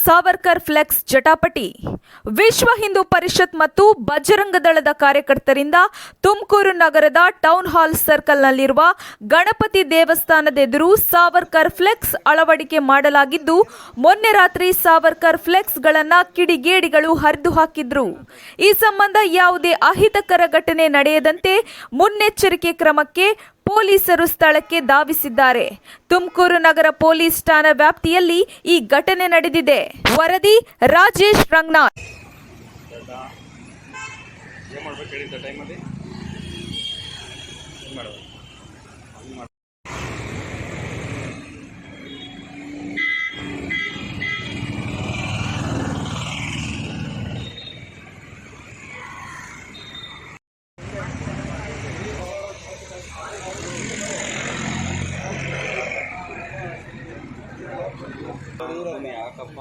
Savarkar flex ಜಟಾಪಟಿ. ವಿಶ್ವ ಹಿಂದೂ ಪರಿಷತ್ ಮತ್ತು ಬಜರಂಗ ದಳದ ಕಾರ್ಯಕರ್ತರಿಂದ ತುಮಕೂರು ನಗರದ ಟೌನ್ ಹಾಲ್ ಸರ್ಕಲ್ನಲ್ಲಿರುವ ಗಣಪತಿ ದೇವಸ್ಥಾನದ ಎದುರು ಸಾವರ್ಕರ್ ಫ್ಲೆಕ್ಸ್ ಅಳವಡಿಕೆ ಮಾಡಲಾಗಿದ್ದು, ಮೊನ್ನೆ ರಾತ್ರಿ ಸಾವರ್ಕರ್ ಫ್ಲೆಕ್ಸ್ಗಳನ್ನು ಕಿಡಿಗೇಡಿಗಳು ಹರಿದು ಹಾಕಿದ್ರು. ಈ ಸಂಬಂಧ ಯಾವುದೇ ಅಹಿತಕರ ಘಟನೆ ನಡೆಯದಂತೆ ಮುನ್ನೆಚ್ಚರಿಕೆ ಕ್ರಮಕ್ಕೆ ಪೊಲೀಸರು ಸ್ಥಳಕ್ಕೆ ಧಾವಿಸಿದ್ದಾರೆ. ತುಮಕೂರು ನಗರ ಪೊಲೀಸ್ ಠಾಣಾ ವ್ಯಾಪ್ತಿಯಲ್ಲಿ ಈ ಘಟನೆ ನಡೆದಿದೆ. ವರದಿ ರಾಜೇಶ್ ರಂಗನಾಥ್. ಯಾಕಪ್ಪ